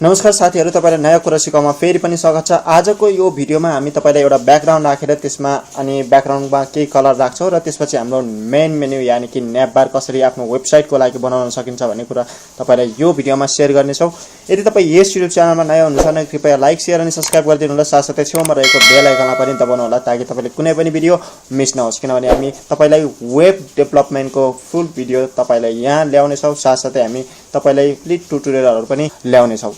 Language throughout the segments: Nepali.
नमस्कार साथीहरु, तपाईलाई नयाँ कुरा सिकाउमा फेरि पनि स्वागत छ। आजको यो भिडियोमा हामी तपाईलाई एउटा ब्याकग्राउन्ड राखेर त्यसमा अनि ब्याकग्राउन्डमा केही कलर राख्छौं र त्यसपछि हाम्रो मेन मेन्यु यानि कि न्याभबार कसरी आफ्नो वेबसाइटको लागि बनाउन सकिन्छ भन्ने कुरा तपाईलाई यो भिडियोमा शेयर गर्ने छौं। यदि तपाई यस युट्युब च्यानलमा नयाँ हुनुहुन्छ भने कृपया लाइक, शेयर अनि सब्स्क्राइब गरिदिनु होला। साथसाथै छेउमा रहेको बेल आइकनलाई पनि दबाउनु होला ताकि तपाईले कुनै पनि भिडियो मिस नहोस्, किनभने हामी तपाईलाई वेब डेभलपमेन्टको फुल भिडियो तपाईलाई यहाँ ल्याउने छौं। साथसाथै हामी तपाईलाई फ्री ट्युटोरियलहरु पनि ल्याउने छौं।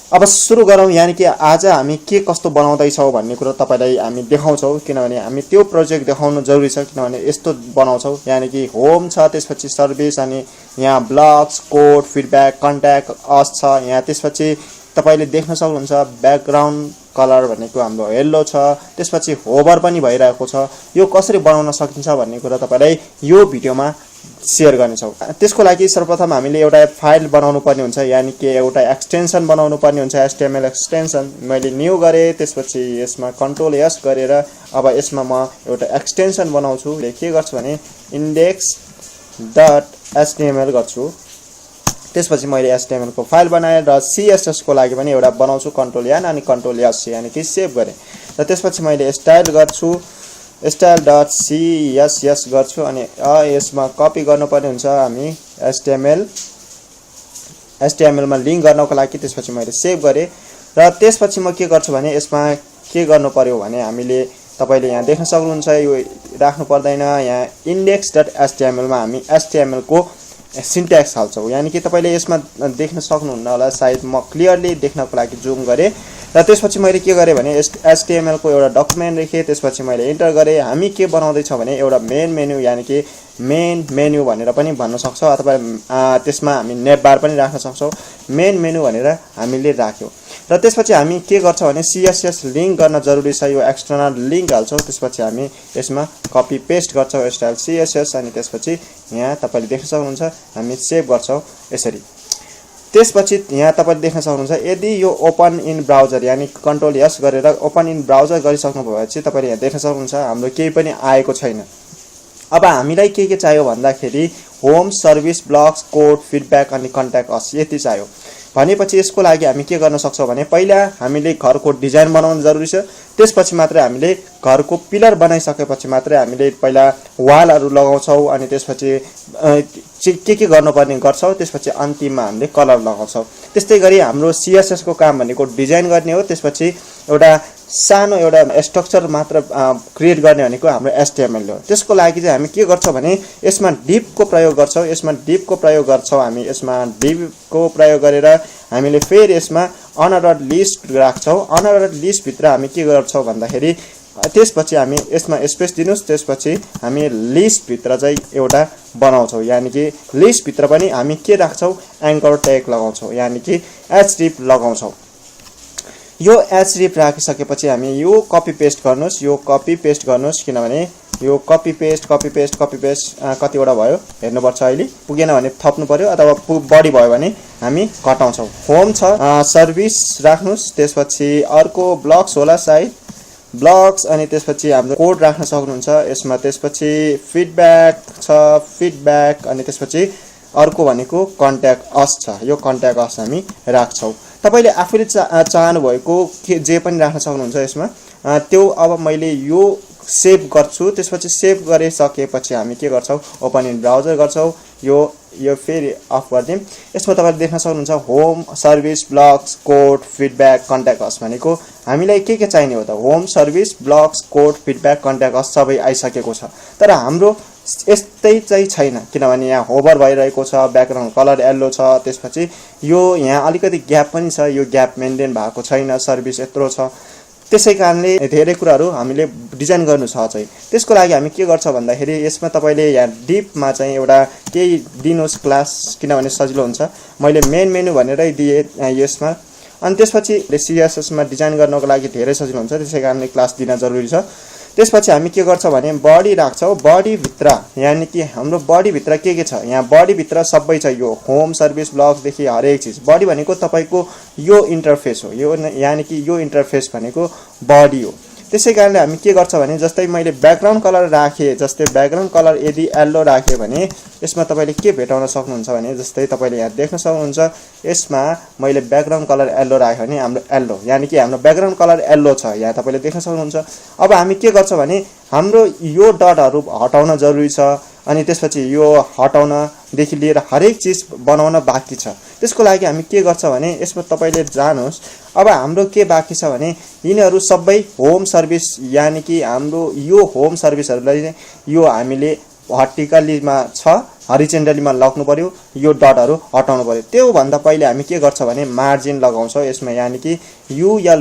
अब सुरु गरौँ। यानी कि आज हामी के कस्तो बनाउँदै छौं भन्ने कुरा तपाईलाई हामी देखाउँछौं, किनभने हामी त्यो प्रोजेक्ट देखाउनु जरुरी छ। किनभने यस्तो बनाउँछौं, यानी कि होम छ, त्यसपछि सर्भिस, अनि यहाँ ब्लग्स, कोड, फिडब्याक, कन्ट्याक्ट अस छ। यहाँ त्यसपछि तपाईले देख्न सक्नुहुन्छ ब्याकग्राउन्ड कलर भनेको हाम्रो येलो छ, त्यसपछि होभर पनि भइरहेको छ। यो कसरी बनाउन सकिन्छ भन्ने कुरा तपाईलाई यो भिडियोमा शेयर गर्नेछौं। त्यसको लागि सर्वप्रथम हामीले एउटा फाइल बनाउनु पर्ने हुन्छ, यानी कि एउटा एक्सटेन्सन बनाउनु पर्ने हुन्छ, HTML एक्सटेन्सन। मैले न्यू गरे, त्यसपछि यसमा कन्ट्रोल एस गरेर अब यसमा म एउटा एक्सटेन्सन बनाउँछु। के गर्छु भने index.html गर्छु। त्यसपछि मैले HTML को फाइल बनाए र CSS को लागि पनि एउटा बनाउँछु, कन्ट्रोल एन अनि कन्ट्रोल एस, यानी कि सेभ गरे। र त्यसपछि मैले स्टाइल गर्छु, style.css गर्छु अनि यसमा कपी गर्नुपर्ने हुन्छ हामी HTML मा लिंक गर्नको लागि। त्यसपछि मैले सेभ गरे र त्यसपछि म के गर्छु भने यसमा के गर्नु पर्यो भने हामीले तपाईले यहाँ देख्न सक्नुहुन्छ, यो राख्नु पर्दैन। यहाँ index.html मा हामी HTML को सिन्ट्याक्स हाल्छौं, यानी कि तपाईले यसमा देख्न सक्नुहुन्न होला, सायद म क्लियरली देख्नको लागि जुम गरे। र त्यसपछि मैले के गरे भने HTML को एउटा डकुमेन्ट लेखे, त्यसपछि मैले इन्टर गरे। हामी के बनाउँदै छौं भने एउटा मेन मेन्यु, यानी कि मेन मेन्यु भनेर पनि भन्न सक्छौं, अथवा त्यसमा हामी नेभबार पनि राख्न सक्छौं। मेन मेन्यु भनेर हामीले राख्यौं र त्यसपछि हामी के गर्छौं भने CSS लिंक गर्न जरुरी छ। यो एक्सटर्नल लिंक हाल्छौं, त्यसपछि हामी यसमा कपी पेस्ट गर्छौं स्टाइल CSS अनि त्यसपछि यहाँ तपाईले देख्न सक्नुहुन्छ हामी सेभ गर्छौं यसरी। त्यसपछि यहाँ तपाईले देख्न सक्नुहुन्छ, यदि यो ओपन इन ब्राउजर यानी कन्ट्रोल एस गरेर ओपन इन ब्राउजर गरिसक्नु भएपछि तपाईले यहाँ देख्न सक्नुहुन्छ हाम्रो केही पनि आएको छैन। अब हामीलाई के चाहियो भन्दाखेरि home, service, blogs, code, feedback अनि कन्ट्याक्ट अस यति चाहियो। भनेपछि यसको लागि हामी के गर्न सक्छौं भने पहिला हामीले घरको डिजाइन बनाउन जरुरी छ। त्यसपछि मात्र हामीले घरको पिलर बनाइसकेपछि मात्र हामीले पहिला वालहरु लगाउँछौं अनि त्यसपछि के गर्नुपर्ने गर्छौं। त्यसपछि अन्तिममा हामीले कलर लगाउँछौं। त्यस्तै गरी हाम्रो CSS को काम भनेको डिजाइन गर्ने हो। त्यसपछि एउटा सानो एउटा स्ट्रक्चर मात्र क्रिएट गर्ने भनेको हाम्रो HTML हो। त्यसको लागि चाहिँ हामी के गर्छौं भने यसमा div को प्रयोग गर्छौं। यसमा div को प्रयोग गर्छौं हामी। यसमा div को प्रयोग गरेर हामीले फेरि यसमा अनअर्डर्ड लिस्ट राख्छौं। अनअर्डर्ड लिस्ट भित्र हामी के गर्छौं भन्दाखेरि त्यसपछि हामी यसमा स्पेस दिनुस्, त्यसपछि हामी लिस्ट भित्र चाहिँ एउटा बनाउँछौं, यानी कि लिस्ट भित्र पनि हामी के राख्छौं एंकर ट्याग लगाउँछौं, यानी कि href लगाउँछौं। यो href राखिसकेपछि हामी यो कपी पेस्ट गर्नुस्, यो कपी पेस्ट गर्नुस्, किनभने यो कपी पेस्ट कतिवटा भयो हेर्नुपर्छ। अहिले पुगेन भने थप्नु पर्यो, अथवा बढी भयो भने हामी घटाउँछौं। होम छ, सर्भिस राख्नुस्, त्यसपछि अर्को ब्लग्स होला सायद ब्लग्स, अनि त्यसपछि हाम्रो कोड राख्न सक्नुहुन्छ यसमा। त्यसपछि फिडब्याक छ, फिडब्याक, अनि त्यसपछि अर्को भनेको कन्ट्याक्ट अस छ। यो कन्ट्याक्ट अस हामी राख्छौं। तपाईले आफैले चाहनु भएको जे पनि राख्न सक्नुहुन्छ यसमा। त्यो अब मैले यो सेभ गर्छु। त्यसपछि सेभ गरिसकेपछि हामी के गर्छौं ओपन इन ब्राउजर गर्छौं। यो फेरि अफ गर्दिम। यसमा तपाईले देख्न सक्नुहुन्छ home, service, blogs, code, feedback, contact अस भनेको हामीलाई के चाहिने हो त home, service, blogs, code, feedback, contact अस सबै आइसकेको छ। तर हाम्रो यस्तै चाहिँ छैन, किनभने यहाँ होभर भइरहेको छ, ब्याकग्राउन्ड कलर येलो छ, त्यसपछि यो यहाँ अलिकति ग्याप पनि छ, यो ग्याप मेन्टेन भएको छैन, सर्भिस यत्रो छ। त्यसैकारणले धेरै कुराहरु हामीले डिजाइन गर्नु छ चाहिँ। त्यसको लागि हामी के गर्छौं भन्दाखेरि यसमा तपाईले यहाँ div मा चाहिँ एउटा केही दिनुस् क्लास, किनभने सजिलो हुन्छ। मैले मेन मेन्यु भनेरै दिए यसमा। अनि त्यसपछि CSS मा डिजाइन गर्नको लागि धेरै सजिलो हुन्छ, त्यसैकारणले क्लास दिन जरुरी छ। त्यसपछि हामी के गर्छौं भने बडी राख्छौं। बडी भित्र यानी कि हाम्रो बडी भित्र के छ, यहाँ बडी भित्र सबै छ, यो होम, सर्भिस, ब्लग्स देखि हरेक चीज। बडी भनेको तपाईको यो इन्टरफेस हो, यो यानी कि यो इन्टरफेस भनेको बडी हो। त्यसैकारणले हामी के गर्छ भने जस्तै मैले ब्याकग्राउन्ड कलर राखे, जस्तै ब्याकग्राउन्ड कलर यदि येलो राखे भने यसमा तपाईले के भेटाउन सक्नुहुन्छ भने जस्तै तपाईले यहाँ देख्न सक्नुहुन्छ यसमा मैले ब्याकग्राउन्ड कलर येलो राखे भने हाम्रो येलो यानी कि हाम्रो ब्याकग्राउन्ड कलर येलो छ, यहाँ तपाईले देख्न सक्नुहुन्छ। अब हामी के गर्छ भने हाम्रो यो डटहरु हटाउन जरुरी छ अनि त्यसपछि यो हटाउन देखि लिएर हरेक चीज बनाउन बाँकी छ। त्यसको लागि हामी के गर्छ भने यसमा तपाईले जानुस्। अब हाम्रो के बाँकी छ भने यिनीहरु सबै होम सर्भिस यानी कि हाम्रो यो होम सर्भिसहरुलाई यो हामीले भर्टिकलीमा छ हरिजेन्टलीमा लग्नु पर्यो, यो डटहरु हटाउनु पर्यो। त्यो भन्दा पहिले हामी के गर्छ भने मार्जिन लगाउँछौ यसमा यानी कि यूएल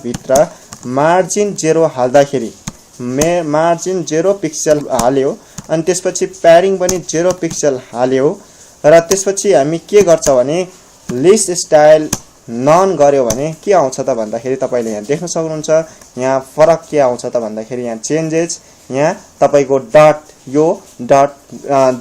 भित्र मार्जिन 0 हाल्दाखेरि मार्जिन 0 पिक्सल हाल्यो अनि त्यसपछि प्याडिङ पनि 0 पिक्सल हाल्यो र त्यसपछि हामी के गर्छ भने लिस्ट स्टाइल नन गर्यो भने के आउँछ त भन्दाखेरि तपाईले यहाँ देख्न सक्नुहुन्छ। यहाँ फरक के आउँछ त भन्दाखेरि यहाँ चेन्जेस यहाँ तपाईको डट यो डट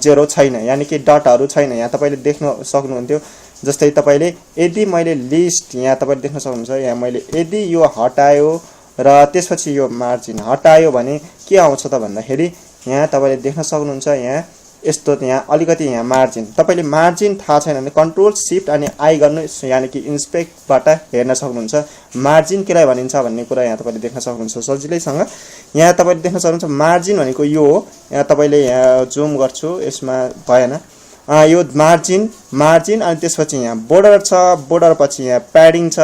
0 छैन यानी कि डटहरु छैन, यहाँ तपाईले देख्न सक्नुहुन्थ्यो। जस्तै तपाईले यदि मैले लिस्ट यहाँ तपाईले देख्न सक्नुहुन्छ यहाँ मैले यदि यो हटायो र त्यसपछि यो मार्जिन हटायो भने के आउँछ त भन्दाखेरि यहाँ तपाईले देख्न सक्नुहुन्छ यहाँ यस्तो यहाँ अलिकति यहाँ मार्जिन तपाईले मार्जिन थाहा छैन भने कन्ट्रोल शिफ्ट अनि आई गर्नु यानी कि इन्स्पेक्टबाट हेर्न सक्नुहुन्छ मार्जिन केलाई भनिन्छ भन्ने कुरा यहाँ तपाईले देख्न सक्नुहुन्छ सजिलैसँग। यहाँ तपाईले देख्न सक्नुहुन्छ मार्जिन भनेको यो हो, यहाँ तपाईले यहाँ जुम गर्छु यसमा भएन, यो मार्जिन अनि त्यसपछि यहाँ बोर्डर छ, बोर्डर पछि यहाँ प्याडिङ छ,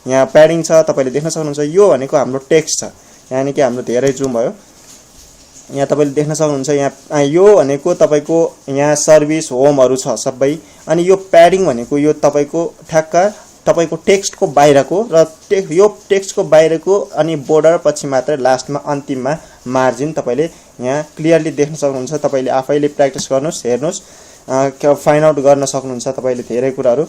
यहाँ प्याडिङ छ तपाईले देख्न सक्नुहुन्छ। यो भनेको हाम्रो टेक्स्ट छ यानी कि हाम्रो धेरै जुम भयो, यहाँ तपाईले देख्न सक्नुहुन्छ। यहाँ यो भनेको तपाईको यहाँ सर्भिस होमहरु छ सबै अनि यो प्याडिङ भनेको यो तपाईको ठ्याक्क तपाईको टेक्स्टको बाहिरको र यो टेक्स्टको बाहिरको अनि बोर्डर पछि मात्र लास्टमा अन्तिममा मार्जिन तपाईले यहाँ क्लियरली देख्न सक्नुहुन्छ। तपाईले आफैले प्र्याक्टिस गर्नुस्, हेर्नुस्, फाइन्ड आउट गर्न सक्नुहुन्छ तपाईले धेरै कुराहरु।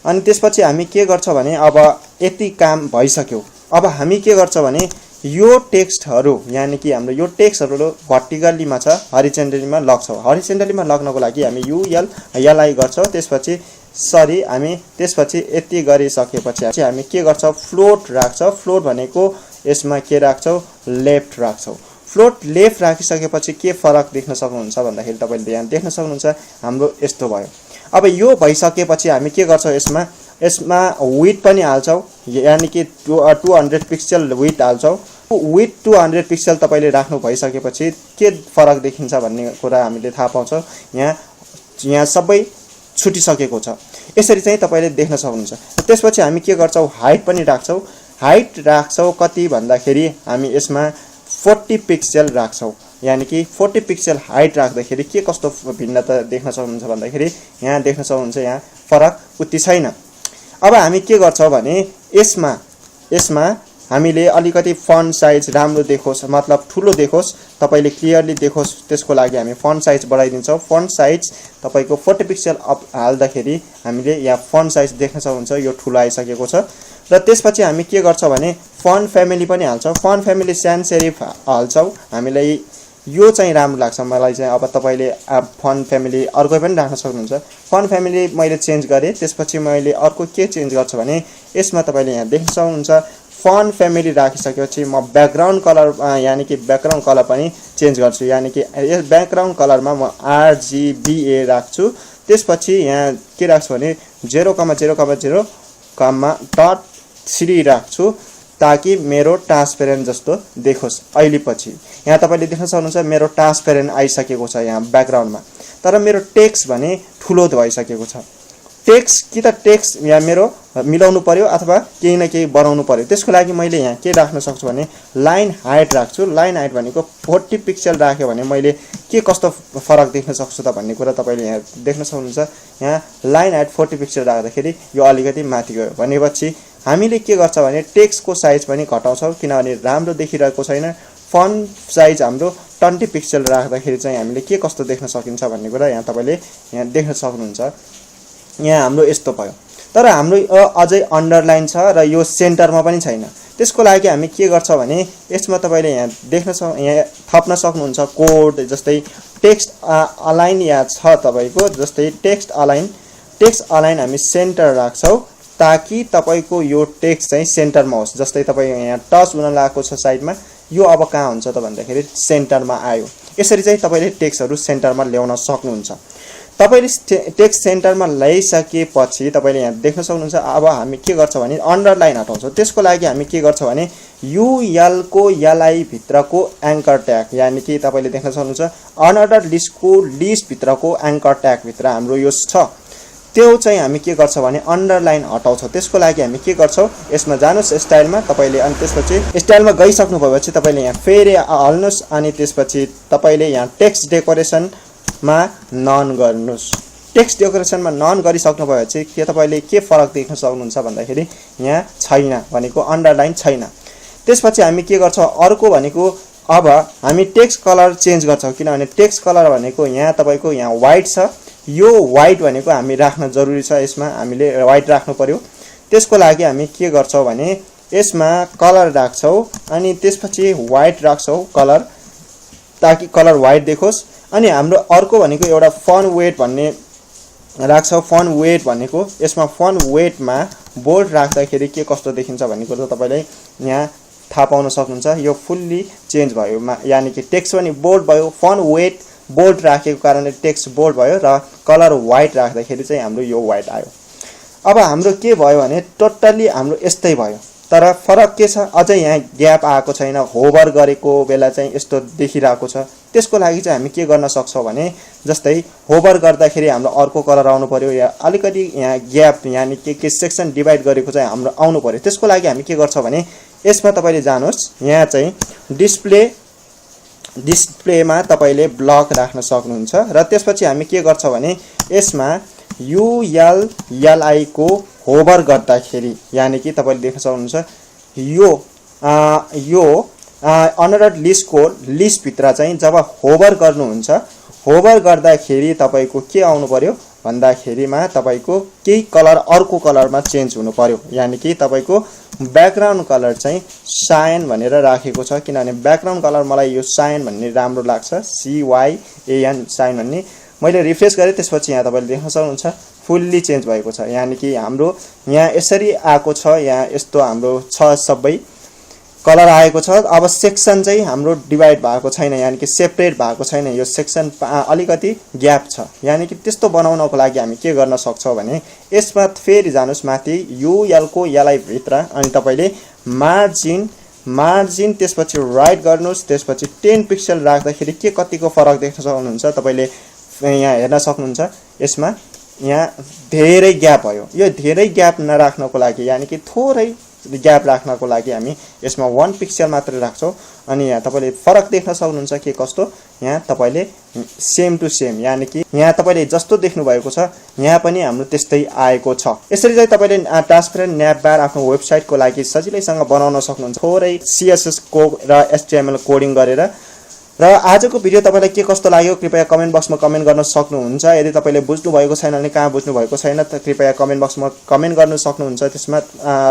अनि त्यसपछि हामी के गर्छ भने अब यति काम भइसक्यो। अब हामी के गर्छ भने यो टेक्स्टहरु यानी कि हाम्रो यो टेक्स्टहरु भर्टिकलीमा छ हरिजेन्टलीमा लग्छौ। हरिजेन्टलीमा लग्नको लागि हामी यूएल गर्छौ। त्यसपछि यति गरिसकेपछि हामी के गर्छौ फ्लोट राख्छौ। फ्लोट भनेको यसमा के राख्छौ लेफ्ट राख्छौ। फ्लोट लेफ्ट राखिसकेपछि के फरक देख्न सक्नुहुन्छ भन्दाखेरि तपाईले यहाँ देख्न सक्नुहुन्छ हाम्रो यस्तो भयो। अब यो भइसकेपछि हामी के गर्छौ यसमा विड्थ पनि हाल्छौ यानी कि 200 पिक्सल विड्थ हाल्छौ। विड्थ 200 पिक्सल तपाईले राख्नु भइसकेपछि के फरक देखिन्छ भन्ने कुरा हामीले थाहा पाउँछौ। यहाँ सबै छुटिसकेको छ, यसरी चाहिँ तपाईले देख्न सक्नुहुन्छ। त्यसपछि हामी के गर्छौ हाइट पनि राख्छौ। हाइट राख्छौ कति भन्दाखेरि हामी यसमा 40 पिक्सल राख्छौ यानी कि 40 पिक्सल हाइट राख्दाखेरि के कस्तो भिन्नता देख्न सक्नुहुन्छ भन्दाखेरि यहाँ देख्न सक्नुहुन्छ यहाँ फरक उति छैन। अब हामी के गर्छौ भने यसमा हामीले अलिकति फन्ट साइज राम्रो देखोस् मतलब ठुलो देखोस् तपाईले क्लियरली देखोस् त्यसको लागि हामी फन्ट साइज बढाइदिन्छौ। फन्ट साइज तपाईको 40 पिक्सल अप हाल्दाखेरि हामीले यहाँ फन्ट साइज देख्न सक्नुहुन्छ यो ठुलो आइसकेको छ। र त्यसपछि हामी के गर्छौ भने फन्ट फ्यामिली पनि हाल्छौ। फन्ट फ्यामिली sans serif हाल्छौ। हामीलाई यो चाहिँ राम्रो लाग्छ मलाई चाहिँ। अब तपाईले फन्ट फ्यामिली अर्को पनि राख्न सक्नुहुन्छ। फन्ट फ्यामिली मैले चेन्ज गरे, त्यसपछि मैले अर्को के चेन्ज गर्छु भने यसमा तपाईले यहाँ देख्न सक्नुहुन्छ फन्ट फ्यामिली राखिसकेपछि म ब्याकग्राउन्ड कलर यानी कि ब्याकग्राउन्ड कलर पनि चेन्ज गर्छु यानी कि यस ब्याकग्राउन्ड कलरमा म RGBA राख्छु। त्यसपछि यहाँ के राख्छु भने 0,0,0,3 राख्छु ताकि मेरो ट्रान्सपेरेन्ट जस्तो देखोस्। अहिले पछि यहाँ तपाईले देख्न सक्नुहुन्छ मेरो ट्रान्सपेरेन्ट आइसकेको छ यहाँ ब्याकग्राउन्डमा, तर मेरो टेक्स्ट भने ठुलो भइसकेको छ। टेक्स्ट कि त टेक्स्ट यहाँ मेरो मिलाउनु पर्यो अथवा केही न केही बनाउनु पर्यो। त्यसको लागि मैले यहाँ के राख्न सक्छु भने लाइन हाइट राख्छु। लाइन हाइट भनेको 40 पिक्सल राख्यो भने मैले के कस्तो फरक देख्न सक्छु त भन्ने कुरा तपाईले यहाँ देख्न सक्नुहुन्छ। यहाँ लाइन हाइट 40 पिक्सल राख्दाखेरि यो अलिकति माथि गयो भनेपछि हामीले के गर्छ भने टेक्स्टको साइज पनि घटाउँछौँ किनभने राम्रो देखिरहेको छैन। फन्ट साइज हाम्रो 20 पिक्सल राख्दाखेरि चाहिँ हामीले के कस्तो देख्न सकिन्छ भन्ने कुरा यहाँ तपाईले यहाँ देख्न सक्नुहुन्छ। यहाँ हाम्रो यस्तो भयो, तर हाम्रो अझै अन्डरलाइन छ र यो सेन्टरमा पनि छैन। त्यसको लागि हामी के गर्छ भने यसमा तपाईले यहाँ यहाँ थप्न सक्नुहुन्छ कोड। जस्तै टेक्स्ट अलाइन यहाँ छ तपाईको, जस्तै टेक्स्ट अलाइन हामी सेन्टर राख्छौ। ताकि तपाईको यो टेक्स्ट चाहिँ सेन्टरमा होस्। जस्तै तपाई यहाँ टच हुन लागेको छ साइडमा, यो अब कहाँ हुन्छ त भन्दाखेरि सेन्टरमा आयो। यसरी चाहिँ तपाईले टेक्स्टहरु सेन्टरमा ल्याउन सक्नुहुन्छ। तपाईले टेक्स्ट सेन्टरमा ल्याइसकेपछि तपाईले यहाँ देख्न सक्नुहुन्छ। अब हामी के गर्छ भने अन्डरलाइन हटाउँछौं। त्यसको लागि हामी के गर्छ भने UL को LI भित्रको एंकर ट्याग, यानी कि तपाईले देख्न सक्नुहुन्छ अनअर्डर लिस्टको लिस्ट भित्रको एंकर ट्याग भित्र हाम्रो यो छ। त्यो चाहिँ हामी के गर्छ भने अन्डरलाइन हटाउँछौं। त्यसको लागि हामी के गर्छौं, यसमा जानुस् स्टाइलमा तपाईले, अनि त्यसपछि स्टाइलमा गइसक्नु भएपछि तपाईले यहाँ फेरि हल्नुस्, अनि त्यसपछि तपाईले यहाँ टेक्स्ट डेकोरेसनमा नन गर्नुस्। टेक्स्ट डेकोरेसनमा नन गरिसक्नु भएपछि के तपाईले के फरक देख्न सक्नुहुन्छ भन्दाखेरि यहाँ छैन भनेको अन्डरलाइन छैन। त्यसपछि हामी के गर्छौं, अर्को भनेको अब हामी टेक्स्ट कलर चेन्ज गर्छौं, किनभने टेक्स्ट कलर भनेको यहाँ तपाईको यहाँ व्हाइट छ। यो व्हाइट भनेको हामी राख्न जरुरी छ, यसमा हामीले व्हाइट राख्नु पर्यो। त्यसको लागि हामी के गर्छौं भने यसमा कलर राख्छौं, अनि त्यसपछि व्हाइट राख्छौं कलर, ताकि कलर व्हाइट देखोस्। अनि हाम्रो अर्को भनेको एउटा फन्ट वेट भन्ने राख्छौं। फन्ट वेट भनेको यसमा फन्ट वेटमा बोल्ड राख्दाखेरि के कस्तो देखिन्छ भनेको त तपाईले यहाँ थाहा पाउन सक्नुहुन्छ। यो फुल्ली चेन्ज भयो, यानी कि टेक्स्ट पनि बोल्ड भयो। फन्ट वेट बोल्ड राखेको कारणले टेक्स्ट बोल्ड भयो र कलर व्हाइट राख्दाखेरि चाहिँ हाम्रो यो व्हाइट आयो। अब हाम्रो के भयो भने टोटली हाम्रो यस्तै भयो, तर फरक के छ, अझै यहाँ ग्याप आएको छैन। होभर गरेको बेला चाहिँ यस्तो देखिरहेको छ। त्यसको लागि चाहिँ हामी के गर्न सक्छौं भने जस्तै होभर गर्दाखेरि हाम्रो अर्को कलर आउनु पर्यो, या अलिकति यहाँ ग्याप, यानी के सेक्सन डिभाइड गरेको चाहिँ हाम्रो आउनु पर्यो। त्यसको लागि हामी के गर्छौं भने यसमा तपाईले जानुस्, यहाँ चाहिँ डिस्प्लेमा तपाईले ब्लक राख्न सक्नुहुन्छ। र त्यसपछि हामी के गर्छौं भने यसमा UL LI को होभर गर्दाखेरि, यानी कि तपाईले देख्न सक्नुहुन्छ यो अनअर्डर लिस्टको लिस्ट भित्र चाहिँ जब होभर गर्नुहुन्छ, होभर गर्दाखेरि तपाईको के आउनु पर्यो भन्दाखेरिमा तपाईको केही कलर अर्को कलरमा चेन्ज हुनु पर्यो। यानी कि तपाईको ब्याकग्राउन्ड कलर चाहिँ साइन भनेर राखेको छ, किनभने ब्याकग्राउन्ड कलर मलाई यो साइन भन्ने राम्रो लाग्छ, CYAN साइन भन्ने। मैले रिफ्रेश गरे त्यसपछि यहाँ तपाईले देख्न सक्नुहुन्छ फुल्ली चेन्ज भएको छ। यानी कि हाम्रो यहाँ यसरी आएको छ, यहाँ यस्तो हाम्रो छ सबै कलर आएको छ। अब सेक्सन चाहिँ हाम्रो डिभाइड भएको छैन, यानी कि सेपरेट भएको छैन। यो सेक्सन अलिकति ग्याप छ। यानी कि त्यस्तो बनाउनको लागि हामी के गर्न सक्छौं भने यसमा फेरि जानुस् माथि UL को LI भित्र, अनि तपाईले मार्जिन त्यसपछि राइट गर्नुस्। त्यसपछि 10 पिक्सल राख्दाखेरि के कतिको फरक देख्न सक्नुहुन्छ तपाईले यहाँ हेर्न सक्नुहुन्छ। यसमा यहाँ धेरै ग्याप भयो। यो धेरै ग्याप नराख्नको लागि, यानी कि थोरै ग्याप राख्नको लागि हामी यसमा 1 पिक्सल मात्र राख्छौं। अनि यहाँ तपाईले फरक देख्न सक्नुहुन्छ के कस्तो, यहाँ तपाईले सेम टु सेम, यानी कि यहाँ तपाईले जस्तो देख्नु भएको छ यहाँ पनि हाम्रो त्यस्तै आएको छ। यसरी चाहिँ तपाईले ट्रान्सपेरेन्ट न्याभ बार आफ्नो वेबसाइटको लागि सजिलैसँग बनाउन सक्नुहुन्छ, थोरै CSS को र HTML कोडिङ गरेर। र आजको भिडियो तपाईलाई के कस्तो लाग्यो कृपया कमेन्ट बक्समा कमेन्ट गर्न सक्नुहुन्छ। यदि तपाईले बुझ्नु भएको छैन भने कहाँ बुझ्नु भएको छैन त कृपया कमेन्ट बक्समा कमेन्ट गर्न सक्नुहुन्छ त्यसमा।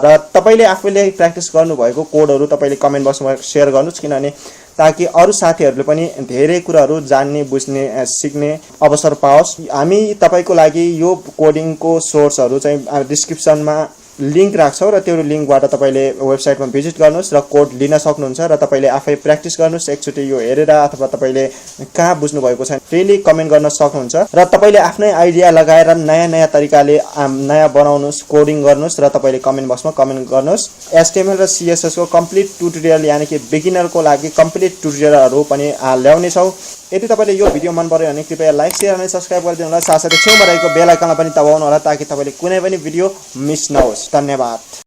र तपाईले आफैले प्र्याक्टिस गर्नुभएको कोडहरु तपाईले कमेन्ट बक्समा शेयर गर्नुस्, किनभने ताकि अरु साथीहरुले पनि धेरै कुराहरु जान्ने, बुझ्ने, सिक्ने अवसर पाओस्। हामी तपाईको लागि यो कोडिङको सोर्सहरु चाहिँ डिस्क्रिप्सनमा लिंक राख्छौं, र त्यो लिंकबाट तपाईले वेबसाइटमा भिजिट गर्नुस् र कोड लिन सक्नुहुन्छ। र तपाईले आफै प्र्याक्टिस गर्नुस्, एकचोटी यो हेरेर अथवा तपाईले कहाँ बुझ्नु भएको छैन फ्रीली कमेन्ट गर्न सक्नुहुन्छ। र तपाईले आफ्नै आइडिया लगाएर नयाँ तरिकाले नयाँ बनाउनुस्, कोडिङ गर्नुस्, र तपाईले कमेन्ट बक्समा कमेन्ट गर्नुस्। HTML र CSS को कम्प्लिट ट्युटोरियल, यानी कि बिगिनरको लागि कम्प्लिट ट्युटोरियलहरु पनि ल्याउने छौं। यदि तपाईले यो भिडियो मन पर्यो भने कृपया लाइक, शेयर अनि सब्स्क्राइब गरिदिनु होला। साथसाथै छेउमा रहेको बेल आइकनलाई पनि दबाउनु होला ताकि तपाईले कुनै पनि भिडियो मिस नहोस्। धन्यवाद।